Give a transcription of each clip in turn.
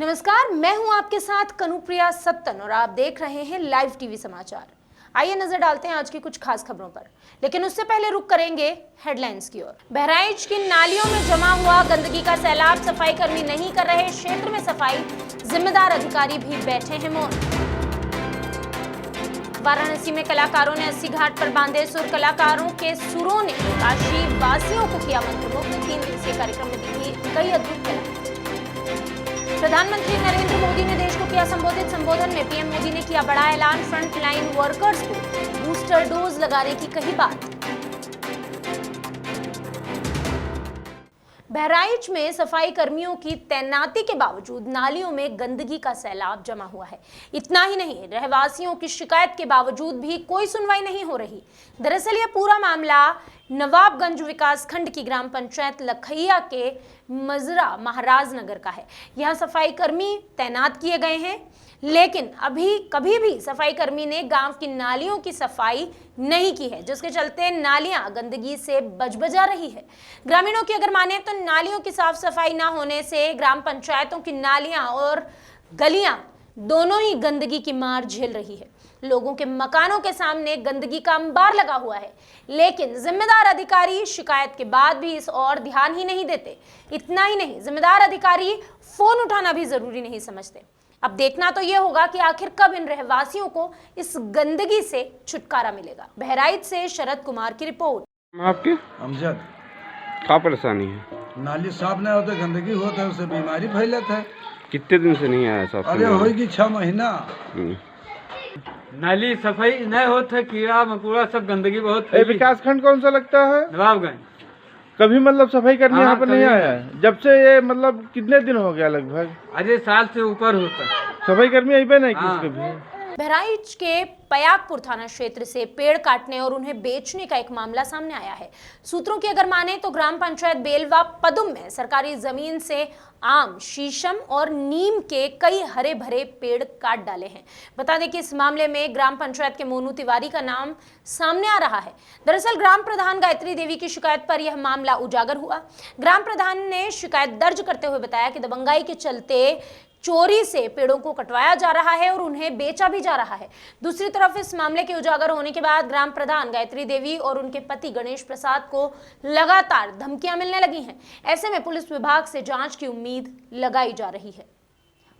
नमस्कार, मैं हूं आपके साथ कनुप्रिया सत्तन और आप देख रहे हैं लाइव टीवी समाचार। आइए नजर डालते हैं आज की कुछ खास खबरों पर, लेकिन उससे पहले रुक करेंगे हेडलाइंस की ओर। बहराइच की नालियों में जमा हुआ गंदगी का सैलाब, सफाई कर्मी नहीं कर रहे क्षेत्र में सफाई, जिम्मेदार अधिकारी भी बैठे हैं मौन। वाराणसी में कलाकारों ने 80 घाट पर बांधे सुर, कलाकारों के सुरों ने काशी वासियों को किया मंत्रमुग्ध। 3 दिवसीय कार्यक्रम में दिखी कई अद्भुत कलाएं। प्रधानमंत्री नरेंद्र मोदी ने देश को किया संबोधित, संबोधन में पीएम मोदी ने किया बड़ा ऐलान, फ्रंटलाइन वर्कर्स को बूस्टर डोज लगाने की कही बात। बहराइच में सफाई कर्मियों की तैनाती के बावजूद नालियों में गंदगी का सैलाब जमा हुआ है। इतना ही नहीं, रहवासियों की शिकायत के बावजूद भी कोई सुनवाई नहीं हो रही। दरअसल यह पूरा मामला नवाबगंज विकास खंड की ग्राम पंचायत लखैया के मजरा महाराजनगर का है। यहाँ सफाई कर्मी तैनात किए गए हैं, लेकिन अभी कभी भी सफाई कर्मी ने गांव की नालियों की सफाई नहीं की है, जिसके चलते नालियां गंदगी से बजबजा रही है। ग्रामीणों की अगर माने तो नालियों की साफ सफाई ना होने से ग्राम पंचायतों की नालियां और गलियां दोनों ही गंदगी की मार झेल रही है। लोगों के मकानों के सामने गंदगी का अंबार लगा हुआ है, लेकिन जिम्मेदार अधिकारी शिकायत के बाद भी इस ओर ध्यान ही नहीं देते। इतना ही नहीं, जिम्मेदार अधिकारी फोन उठाना भी जरूरी नहीं समझते। अब देखना तो यह होगा कि आखिर कब इन रहवासियों को इस गंदगी से छुटकारा मिलेगा। बहराइच से शरद कुमार की रिपोर्ट। आपकी अमजद क्या परेशानी है? नाली साफ नहीं होता, गंदगी होता है, उससे बीमारी फैलत है। कितने दिन से नहीं आया साहब? अरे होगी 6 महीना। नाली सफाई नहीं होता, कीड़ा मकोड़ा सब गंदगी बहुत फैली। विकास खंड कौन सा लगता है? नवाबगंज। कभी मतलब सफाई करने हाँ, यहाँ पर नहीं आया है? जब से ये मतलब कितने दिन हो गया लगभग? अरे साल से ऊपर होता। सफाई कर्मी यहीं पे नहीं हाँ। किसके भी? बहराइच के पयागपुर थाना क्षेत्र से पेड़ काटने और उन्हें बेचने का एक मामला सामने आया है। सूत्रों की अगर माने तो ग्राम पंचायत बेलवा पदुम में सरकारी जमीन से आम, शीशम और नीम के कई हरे भरे पेड़ काट डाले हैं। बता दें कि इस मामले में ग्राम पंचायत के मोनू तिवारी का नाम सामने आ रहा है। दरअसल ग्राम प्रधान गायत्री देवी की शिकायत पर यह मामला उजागर हुआ। ग्राम प्रधान ने शिकायत दर्ज करते हुए बताया कि दबंगाई के चलते चोरी से पेड़ों को कटवाया जा रहा है और उन्हें बेचा भी जा रहा है। दूसरी तरफ इस मामले के उजागर होने के बाद ग्राम प्रधान गायत्री देवी और उनके पति गणेश प्रसाद को लगातार धमकियां मिलने लगी हैं। ऐसे में पुलिस विभाग से जांच की उम्मीद लगाई जा रही है।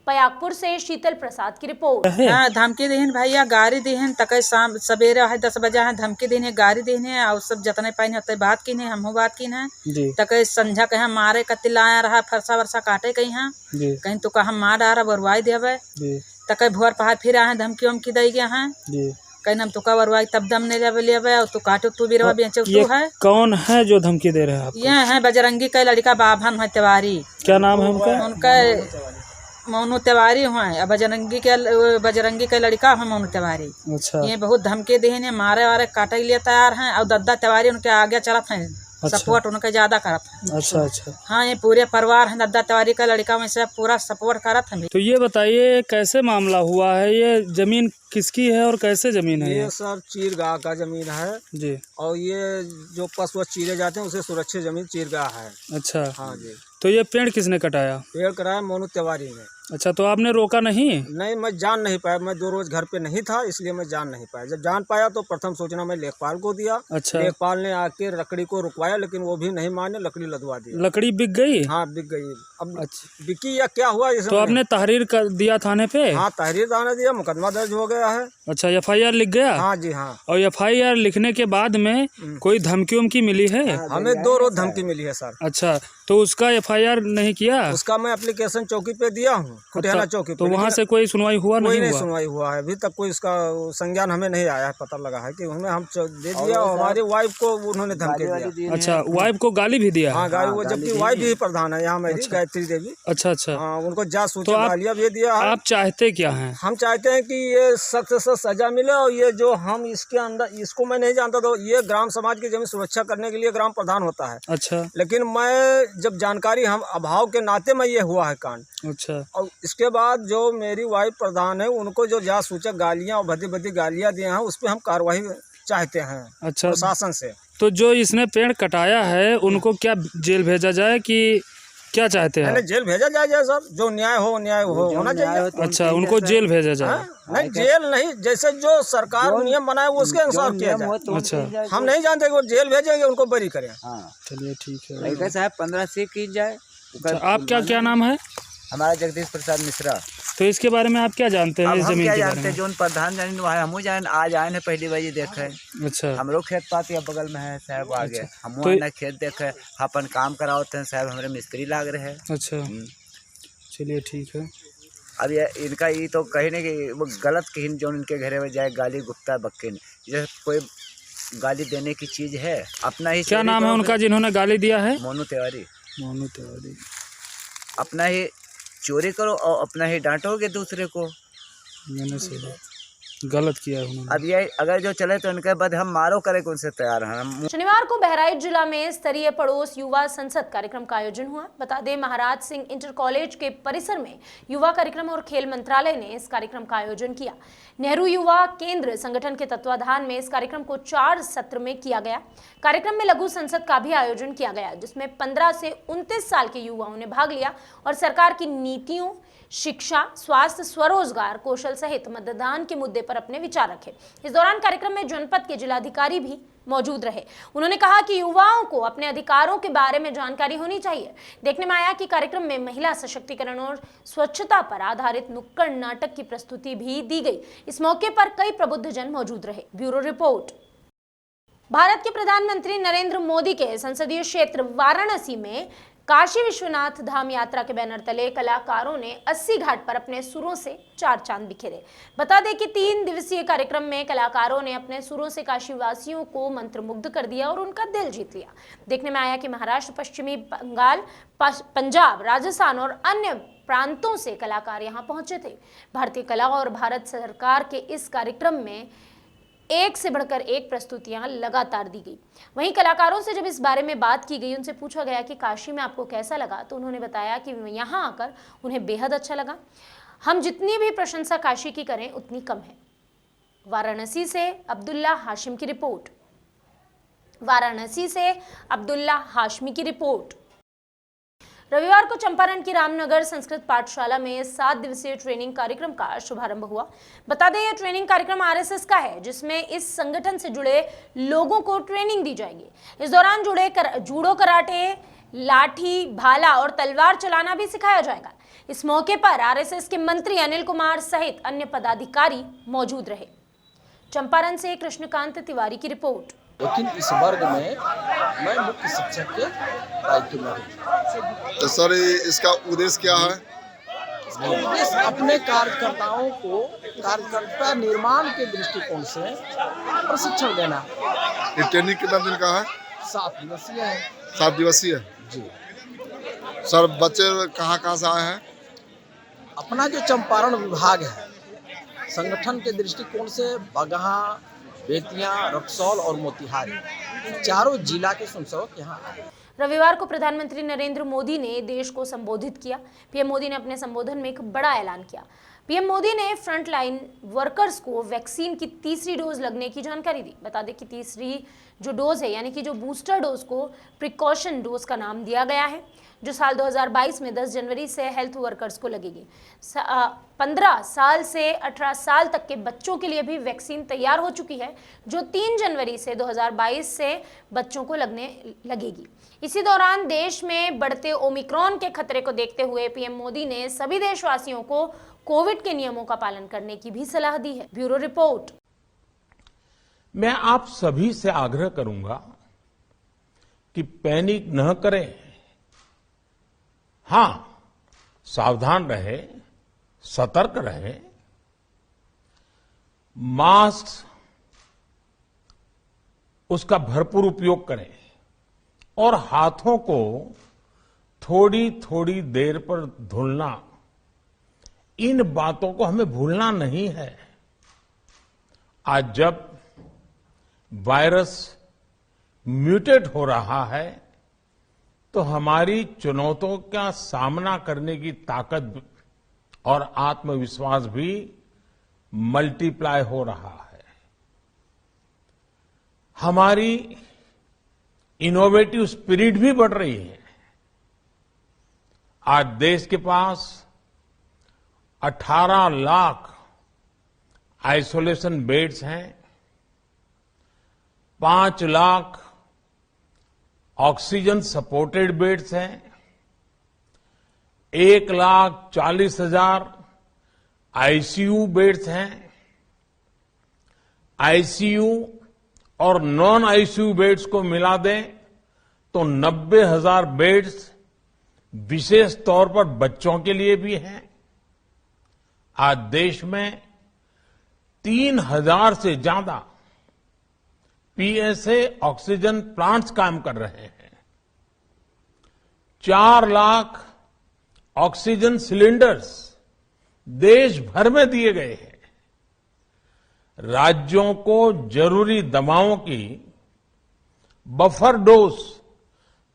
पयागपुर से शीतल प्रसाद की रिपोर्ट। हाँ, धमकी देहन भैया, गाड़ी देहन तक शाम सवेरे है 10 बजे है धमकी देने, गाड़ी देने और सब जतने पाइन होते बात की हमहू बात की तक संझा कहीं मारे कति लाया रहा, फरसा वर्षा काटे कहीं तो कहा मार डारा बरवाई देवे तक भोर पहाड़ फिर आए धमकी वमकी दे गया है कहीं हम तुका बरवाई तब दम नहीं लेवे और तू काटो तू भी रवा बेचो तू है। कौन है जो धमकी दे रहे हैं? ये है बजरंगी का लड़का बाभन है तिवारी। क्या नाम है उनका? उनका मोनू तिवारी हुआ, बजरंगी का लड़का है मोनू तिवारी। अच्छा। ये बहुत धमकी देने, मारे वारे काटे के लिए तैयार हैं और दद्दा तिवारी उनके आगे चलत हैं। अच्छा। सपोर्ट उनके ज्यादा करत है। अच्छा। हाँ, ये पूरे परिवार है दद्दा तिवारी का लड़का में से पूरा सपोर्ट करत है। तो ये बताइए कैसे मामला हुआ है? ये जमीन किसकी है और कैसे जमीन है? ये सर चीरगाह का जमीन है जी। और ये जो पशु चीरे जाते हैं उसे सुरक्षित जमीन चीरगाह है। अच्छा। हाँ जी। तो ये पेड़ किसने कटाया? पेड़ कराया मोनू तिवारी ने। अच्छा, तो आपने रोका नहीं? नहीं, मैं जान नहीं पाया, मैं 2 रोज घर पे नहीं था, इसलिए मैं जान नहीं पाया। जब जान पाया तो प्रथम सूचना मैं लेखपाल को दिया। अच्छा। लेखपाल ने आके लकड़ी को रुकवाया, लेकिन वो भी नहीं माने, लकड़ी लदवा दी। लकड़ी बिक गई? हाँ, बिक गई। अब अच्छा। बिकी या क्या हुआ तो आपने तहरीर कर दिया थाने पे? हाँ, तहरीर दाना दिया, मुकदमा दर्ज हो गया है। अच्छा, FIR लिख गया? हाँ जी हाँ। और FIR लिखने के बाद में कोई धमकी उमकी मिली है? हमें 2 रोज धमकी मिली है सर। अच्छा, तो उसका FIR नहीं किया? उसका मैं एप्लीकेशन चौकी पे दिया हूँ, खुटियाना चौकी पे। तो वहाँ से कोई सुनवाई हुआ? कोई नहीं हुआ? सुनवाई हुआ है अभी तक, कोई इसका संज्ञान हमें नहीं आया है। पता लगा है कि हमें हम दे दिया और हमारी वाइफ को उन्होंने धमकी दिया। अच्छा, वाइफ को गाली भी दिया? हाँ, गाली, वो जबकि वाइफ भी प्रधान है यहाँ मेरी, गायत्री देवी। अच्छा। हाँ, उनको जासूची तो गालियाँ भी दिया है। आप चाहते क्या हैं? हम चाहते हैं कि ये सख्त से सजा मिले और ये जो हम इसके अंदर, इसको मैं नहीं जानता था, ये ग्राम समाज की जमीन सुरक्षा करने के लिए ग्राम प्रधान होता है। अच्छा। लेकिन मैं जब जानकारी हम अभाव के नाते में ये हुआ है कांड। अच्छा। और इसके बाद जो मेरी वाइफ प्रधान है उनको जो जासूचक गालियाँ और भद्दी भद्दी गालियाँ दी हैं, उस पर हम कार्रवाई चाहते हैं। अच्छा, प्रशासन से। तो जो इसने पेड़ कटाया है उनको क्या जेल भेजा जाए कि क्या चाहते हैं मैंने आप? जेल भेजा जाए सर, जो न्याय हो होना चाहिए। अच्छा, उनको जेल भेजा जाए। हाँ? नहीं जेल नहीं, जैसे जो सरकार नियम बनाए उसके अनुसार किया जाए। अच्छा, हम नहीं जानते कि वो जेल भेजेंगे उनको बरी करें। चलिए ठीक है। साहब 15 से की जाए। अच्छा, आपका क्या नाम है? हमारा जगदीश प्रसाद मिश्रा। तो इसके बारे में आप क्या जानते हैं, अब इस हम जमीन क्या के बारे जानते हैं, में? जो प्रधान जानी वहाँ हम जान आज आए हैं, पहली बार ये देखे। अच्छा, हम लोग खेत पाती बगल में है साहब, आगे हम तो- ना खेत देखे, अपन काम कराते हैं साहब, हमारे मिस्त्री लाग रहे हैं। अच्छा, चलिए ठीक है। अब ये इनका ये तो कहीं नहीं कि वो गलत कहीं जो इनके घरे में जाए गाली गुप्ता बक्किन, जैसे कोई गाली देने की चीज है अपना ही। क्या नाम है उनका जिन्होंने गाली दिया है? मोनू तिवारी। मोनू तिवारी। अपना ही चोरी करो और अपना ही डांटोगे दूसरे को। मैंने सही गलत किया है उन्होंने। अब ये अगर जो चले तो इनके बाद हम मारो करे कौन से तैयार हैं हम। शनिवार को बहराइच जिला में स्तरीय पड़ोस युवा संसद कार्यक्रम का आयोजन हुआ। बता दें, महाराज सिंह इंटर कॉलेज के परिसर में युवा कार्यक्रम और खेल मंत्रालय ने इस कार्यक्रम का आयोजन किया। नेहरू युवा केंद्र संगठन के तत्वाधान में इस कार्यक्रम को 4 सत्र में किया गया। कार्यक्रम में लघु संसद का भी आयोजन किया गया, जिसमें 15 से 29 साल के युवाओं ने भाग लिया और सरकार की नीतियों, शिक्षा, स्वास्थ्य, स्वरोजगार, कौशल सहित मतदान के मुद्दे पर अपने विचार रखे। इस दौरान कार्यक्रम में जनपद के जिलाधिकारी भी मौजूद रहे। उन्होंने कहा कि युवाओं को अपने अधिकारों के बारे में जानकारी होनी चाहिए। देखने में आया कि कार्यक्रम में महिला सशक्तिकरण और स्वच्छता पर आधारित नुक्कड़ नाटक की प्रस्तुति भी दी गई। इस मौके पर कई प्रबुद्धजन मौजूद रहे। Bureau report. भारत के प्रधानमंत्री नरेंद्र मोदी के संसदीय क्षेत्र वाराणसी में काशी विश्वनाथ धाम यात्रा के बैनर तले कलाकारों ने 80 घाट पर अपने सुरों से 4 चांद बिखेरे। बता दें कि 3 दिवसीय कार्यक्रम में कलाकारों ने अपने सुरों से काशी वासियों को मंत्रमुग्ध कर दिया और उनका दिल जीत लिया। देखने में आया कि महाराष्ट्र, पश्चिमी बंगाल, पंजाब, राजस्थान और अन्य प्रांतों से कलाकार यहां पहुंचे थे। भारतीय कला और भारत सरकार के इस कार्यक्रम में एक से बढ़कर एक प्रस्तुतियां लगातार दी गई। वहीं कलाकारों से जब इस बारे में बात की गई, उनसे पूछा गया कि काशी में आपको कैसा लगा, तो उन्होंने बताया कि यहां आकर उन्हें बेहद अच्छा लगा। हम जितनी भी प्रशंसा काशी की करें उतनी कम है। वाराणसी से अब्दुल्ला हाशिम की रिपोर्ट। वाराणसी से अब्दुल्ला हाशमी की रिपोर्ट। रविवार को चंपारण की रामनगर संस्कृत पाठशाला में 7 दिवसीय ट्रेनिंग कार्यक्रम का शुभारंभ हुआ। बता दें, यह ट्रेनिंग कार्यक्रम आरएसएस का है, जिसमें इस संगठन से जुड़े लोगों को ट्रेनिंग दी जाएगी। इस दौरान जूडो, कराटे, लाठी, भाला और तलवार चलाना भी सिखाया जाएगा। इस मौके पर आरएसएस के मंत्री अनिल कुमार सहित अन्य पदाधिकारी मौजूद रहे। चंपारण से कृष्णकांत तिवारी की रिपोर्ट। लेकिन इस वर्ग में मैं मुख्य शिक्षक के दायित्व में हूँ। तो सर इसका उद्देश्य क्या है? उद्देश्य अपने कार्यकर्ताओं को कार्यकर्ता निर्माण के दृष्टिकोण से प्रशिक्षण देना। ये ट्रेनिंग कितना दिन का है? 7 दिवसीय है। 7 दिवसीय जी। सर बच्चे कहाँ से आए हैं? अपना जो चंपारण विभाग है, संगठन के दृष्टिकोण से बगहा, बेतिया, रक्सौल और मोतिहारी, 4 जिला के स्वयंसेवक यहाँ आए। रविवार को प्रधानमंत्री नरेंद्र मोदी ने देश को संबोधित किया। पीएम मोदी ने अपने संबोधन में एक बड़ा ऐलान किया। पीएम मोदी ने फ्रंटलाइन वर्कर्स को वैक्सीन की 3री डोज लगने की जानकारी दी। बता दें कि 3री जो डोज है, यानी कि जो बूस्टर डोज को प्रिकॉशन डोज का नाम दिया गया है, जो साल 2022 में 10 जनवरी से हेल्थ वर्कर्स को लगेगी। 15 साल से 18 साल तक के बच्चों के लिए भी वैक्सीन तैयार हो चुकी है, जो 3 जनवरी से 2022 से बच्चों को लगने लगेगी। इसी दौरान देश में बढ़ते ओमिक्रॉन के खतरे को देखते हुए पीएम मोदी ने सभी देशवासियों को कोविड के नियमों का पालन करने की भी सलाह दी है। Bureau report. मैं आप सभी से आग्रह करूंगा कि पैनिक न करें। हां, सावधान रहे, सतर्क रहे, मास्क उसका भरपूर उपयोग करें और हाथों को थोड़ी थोड़ी देर पर धुलना, इन बातों को हमें भूलना नहीं है। आज जब वायरस म्यूटेट हो रहा है, तो हमारी चुनौतियों का सामना करने की ताकत और आत्मविश्वास भी मल्टीप्लाई हो रहा है। हमारी इनोवेटिव स्पिरिट भी बढ़ रही है। आज देश के पास 18 लाख आइसोलेशन बेड्स हैं, 5 लाख ऑक्सीजन सपोर्टेड बेड्स हैं, 1,40,000 आईसीयू बेड्स हैं। आईसीयू और नॉन आईसीयू बेड्स को मिला दें तो 90,000 बेड्स विशेष तौर पर बच्चों के लिए भी हैं। आज देश में 3,000 से ज्यादा पीएसए ऑक्सीजन प्लांट्स काम कर रहे हैं। 4 लाख ऑक्सीजन सिलेंडर्स देश भर में दिए गए हैं। राज्यों को जरूरी दवाओं की बफर डोज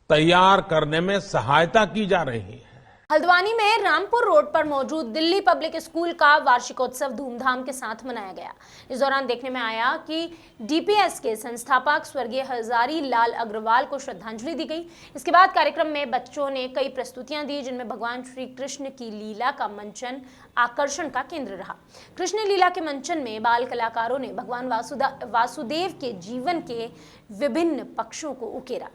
तैयार करने में सहायता की जा रही है। हल्द्वानी में रामपुर रोड पर मौजूद दिल्ली पब्लिक स्कूल का वार्षिकोत्सव धूमधाम के साथ मनाया गया। इस दौरान देखने में आया कि डीपीएस के संस्थापक स्वर्गीय हजारी लाल अग्रवाल को श्रद्धांजलि दी गई। इसके बाद कार्यक्रम में बच्चों ने कई प्रस्तुतियां दी, जिनमें भगवान श्री कृष्ण की लीला का मंचन आकर्षण का केंद्र रहा। कृष्ण लीला के मंचन में बाल कलाकारों ने भगवान वासुदेव के जीवन के विभिन्न पक्षों को उकेरा,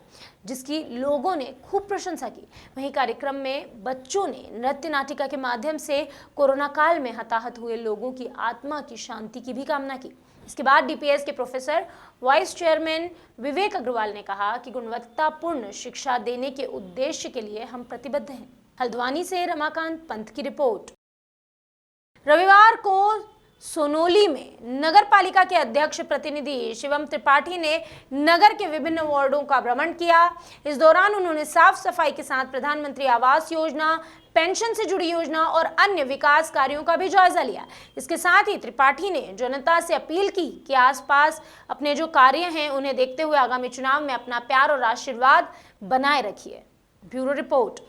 जिसकी लोगों ने खूब प्रशंसा की। वहीं कार्यक्रम में बच्चों ने नृत्य नाटिका के माध्यम से कोरोना काल में हताहत हुए लोगों की आत्मा की शांति की भी कामना की। इसके बाद डीपीएस के प्रोफेसर वाइस चेयरमैन विवेक अग्रवाल ने कहा कि गुणवत्तापूर्ण शिक्षा देने के उद्देश्य के लिए हम प्रतिबद्ध हैं। हल्द्वानी से रमाकांत पंत की रिपोर्ट। रविवार को सोनोली में नगर पालिका के अध्यक्ष प्रतिनिधि शिवम त्रिपाठी ने नगर के विभिन्न वार्डों का भ्रमण किया। इस दौरान उन्होंने साफ सफाई के साथ प्रधानमंत्री आवास योजना, पेंशन से जुड़ी योजना और अन्य विकास कार्यों का भी जायजा लिया। इसके साथ ही त्रिपाठी ने जनता से अपील की कि आसपास अपने जो कार्य हैं उन्हें देखते हुए आगामी चुनाव में अपना प्यार और आशीर्वाद बनाए रखिए। Bureau report.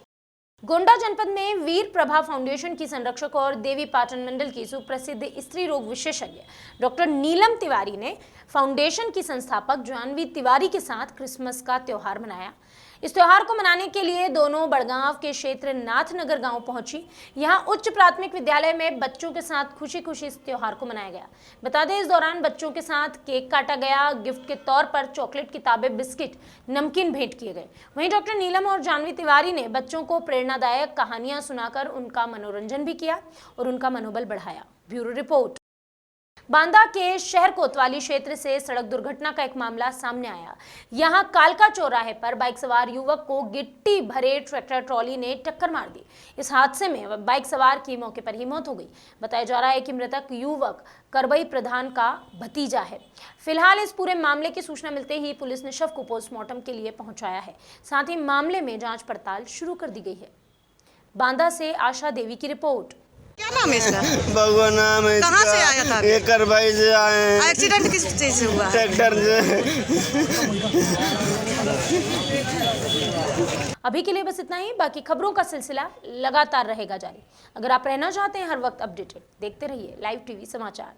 गोंडा जनपद में वीर प्रभा फाउंडेशन की संरक्षक और देवी पाटन मंडल की सुप्रसिद्ध स्त्री रोग विशेषज्ञ डॉक्टर नीलम तिवारी ने फाउंडेशन की संस्थापक जानवी तिवारी के साथ क्रिसमस का त्योहार मनाया। इस त्योहार को मनाने के लिए दोनों बड़गांव के क्षेत्र नाथनगर गांव पहुंची। यहां उच्च प्राथमिक विद्यालय में बच्चों के साथ खुशी खुशी इस त्योहार को मनाया गया। बता दें, इस दौरान बच्चों के साथ केक काटा गया। गिफ्ट के तौर पर चॉकलेट, किताबें, बिस्किट, नमकीन भेंट किए गए। वहीं डॉक्टर नीलम और जानवी तिवारी ने बच्चों को प्रेरणादायक कहानियां सुनाकर उनका मनोरंजन भी किया और उनका मनोबल बढ़ाया। Bureau report. बांदा के शहर कोतवाली क्षेत्र से सड़क दुर्घटना का एक मामला सामने आया। यहां कालका चौराहे पर बाइक सवार युवक को गिट्टी भरे ट्रैक्टर ट्रॉली ने टक्कर मार दी। इस हादसे में बाइक सवार की मौके पर ही मौत हो गई। बताया जा रहा है कि मृतक युवक करबई प्रधान का भतीजा है। फिलहाल इस पूरे मामले की सूचना मिलते ही पुलिस ने शव को पोस्टमार्टम के लिए पहुंचाया है। साथ ही मामले में जांच पड़ताल शुरू कर दी गई है। बांदा से आशा देवी की रिपोर्ट। क्या नाम है इसका? बगुआ नाम है। कहाँ से आया था? ये करबई से आए हैं। एक्सीडेंट किस चीज से हुआ? ट्रैक्टर से। अभी के लिए बस इतना ही। बाकी खबरों का सिलसिला लगातार रहेगा जारी। अगर आप रहना चाहते हैं हर वक्त अपडेटेड, देखते रहिए लाइव टीवी समाचार।